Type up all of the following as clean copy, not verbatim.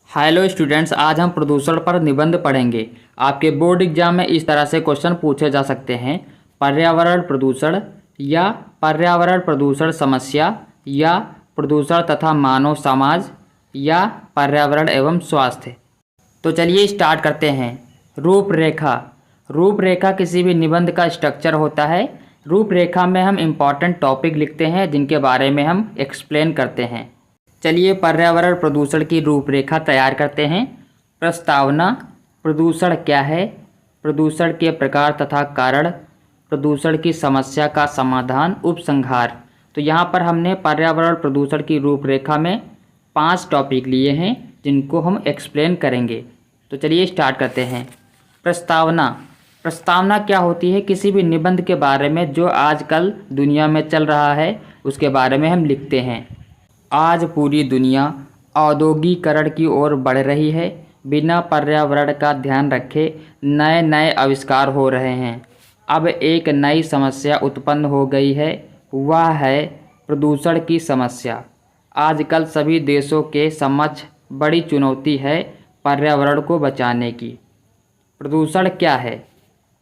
Hello students, आज हम प्रदूषण पर निबंध पढ़ेंगे। आपके बोर्ड एग्जाम में इस तरह से क्वेश्चन पूछे जा सकते हैं। पर्यावरण प्रदूषण या पर्यावरण प्रदूषण समस्या या प्रदूषण तथा मानव समाज या पर्यावरण एवं स्वास्थ्य। तो चलिए स्टार्ट करते हैं। रूपरेखा। रूपरेखा किसी भी निबंध का स्ट्रक्चर होता है। रूपरेखा में हम इम्पॉर्टेंट टॉपिक लिखते हैं जिनके बारे में हम एक्सप्लेन करते हैं। चलिए पर्यावरण प्रदूषण की रूपरेखा तैयार करते हैं। प्रस्तावना। प्रदूषण क्या है, प्रदूषण के प्रकार तथा कारण, प्रदूषण की समस्या का समाधान, उपसंहार। तो यहाँ पर हमने पर्यावरण प्रदूषण की रूपरेखा में 5 टॉपिक लिए हैं जिनको हम एक्सप्लेन करेंगे। तो चलिए स्टार्ट करते हैं। प्रस्तावना। प्रस्तावना क्या होती है? किसी भी निबंध के बारे में जो आजकल दुनिया में चल रहा है उसके बारे में हम लिखते हैं। आज पूरी दुनिया औद्योगिकरण की ओर बढ़ रही है। बिना पर्यावरण का ध्यान रखे नए नए आविष्कार हो रहे हैं। अब एक नई समस्या उत्पन्न हो गई है, वह है प्रदूषण की समस्या। आजकल सभी देशों के समक्ष बड़ी चुनौती है पर्यावरण को बचाने की। प्रदूषण क्या है?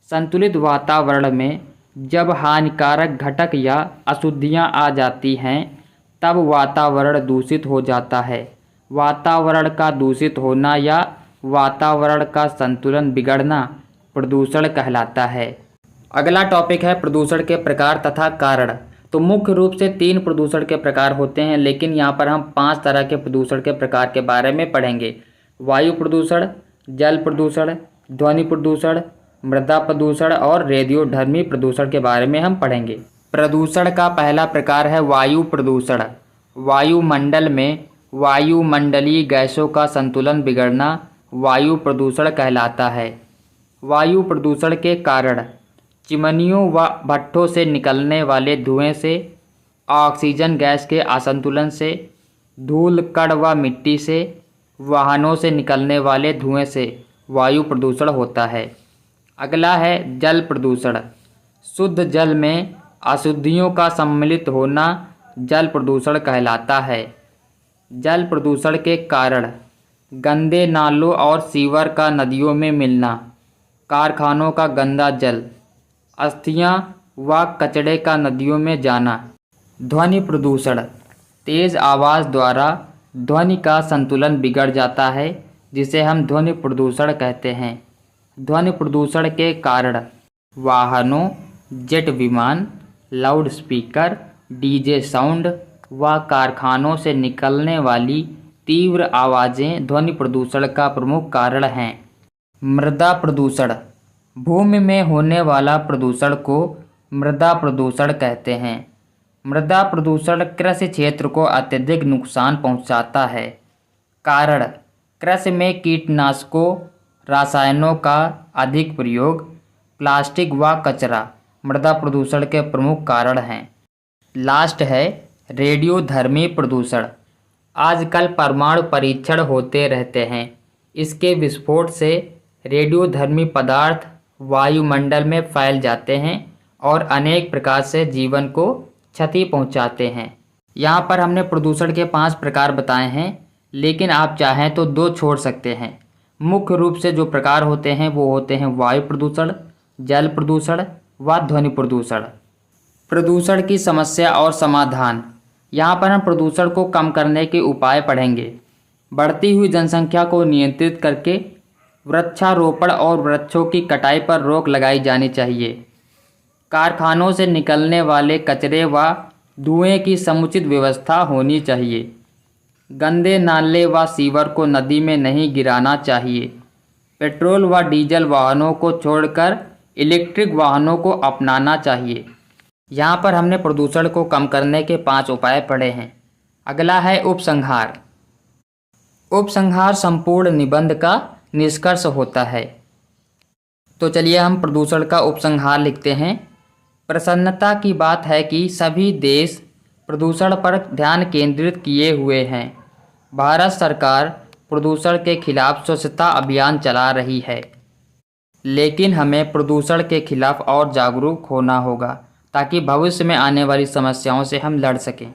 संतुलित वातावरण में जब हानिकारक घटक या अशुद्धियां आ जाती हैं तब वातावरण दूषित हो जाता है। वातावरण का दूषित होना या वातावरण का संतुलन बिगड़ना प्रदूषण कहलाता है। अगला टॉपिक है प्रदूषण के प्रकार तथा कारण। तो मुख्य रूप से 3 प्रदूषण के प्रकार होते हैं, लेकिन यहाँ पर हम 5 तरह के प्रदूषण के प्रकार के बारे में पढ़ेंगे। वायु प्रदूषण, जल प्रदूषण, ध्वनि प्रदूषण, मृदा प्रदूषण और रेडियोधर्मी प्रदूषण के बारे में हम पढ़ेंगे। प्रदूषण का पहला प्रकार है वायु प्रदूषण। वायुमंडल में वायुमंडलीय गैसों का संतुलन बिगड़ना वायु प्रदूषण कहलाता है। वायु प्रदूषण के कारण चिमनियों व भट्ठों से निकलने वाले धुएं से, ऑक्सीजन गैस के असंतुलन से, धूल कण व मिट्टी से, वाहनों से निकलने वाले धुएं से वायु प्रदूषण होता है। अगला है जल प्रदूषण। शुद्ध जल में अशुद्धियों का सम्मिलित होना जल प्रदूषण कहलाता है। जल प्रदूषण के कारण गंदे नालों और सीवर का नदियों में मिलना, कारखानों का गंदा जल, अस्थियां व कचड़े का नदियों में जाना। ध्वनि प्रदूषण। तेज़ आवाज़ द्वारा ध्वनि का संतुलन बिगड़ जाता है जिसे हम ध्वनि प्रदूषण कहते हैं। ध्वनि प्रदूषण के कारण वाहनों, जेट विमान, लाउड स्पीकर, डीजे साउंड व कारखानों से निकलने वाली तीव्र आवाज़ें ध्वनि प्रदूषण का प्रमुख कारण हैं। मृदा प्रदूषण। भूमि में होने वाला प्रदूषण को मृदा प्रदूषण कहते हैं। मृदा प्रदूषण कृषि क्षेत्र को अत्यधिक नुकसान पहुंचाता है। कारण कृषि में कीटनाशकों, रसायनों का अधिक प्रयोग, प्लास्टिक व कचरा मृदा प्रदूषण के प्रमुख कारण हैं। लास्ट है रेडियोधर्मी प्रदूषण। आजकल परमाणु परीक्षण होते रहते हैं। इसके विस्फोट से रेडियोधर्मी पदार्थ वायुमंडल में फैल जाते हैं और अनेक प्रकार से जीवन को क्षति पहुंचाते हैं। यहाँ पर हमने प्रदूषण के 5 प्रकार बताए हैं, लेकिन आप चाहें तो 2 छोड़ सकते हैं। मुख्य रूप से जो प्रकार होते हैं वो होते हैं वायु प्रदूषण, जल प्रदूषण व ध्वनि प्रदूषण। प्रदूषण की समस्या और समाधान। यहाँ पर हम प्रदूषण को कम करने के उपाय पढ़ेंगे। बढ़ती हुई जनसंख्या को नियंत्रित करके वृक्षारोपण और वृक्षों की कटाई पर रोक लगाई जानी चाहिए। कारखानों से निकलने वाले कचरे व धुएं की समुचित व्यवस्था होनी चाहिए। गंदे नाले व सीवर को नदी में नहीं गिराना चाहिए। पेट्रोल व डीजल वाहनों को छोड़कर इलेक्ट्रिक वाहनों को अपनाना चाहिए। यहाँ पर हमने प्रदूषण को कम करने के 5 उपाय पढ़े हैं। अगला है उपसंहार। उपसंहार संपूर्ण निबंध का निष्कर्ष होता है। तो चलिए हम प्रदूषण का उपसंहार लिखते हैं। प्रसन्नता की बात है कि सभी देश प्रदूषण पर ध्यान केंद्रित किए हुए हैं। भारत सरकार प्रदूषण के खिलाफ स्वच्छता अभियान चला रही है, लेकिन हमें प्रदूषण के खिलाफ और जागरूक होना होगा ताकि भविष्य में आने वाली समस्याओं से हम लड़ सकें।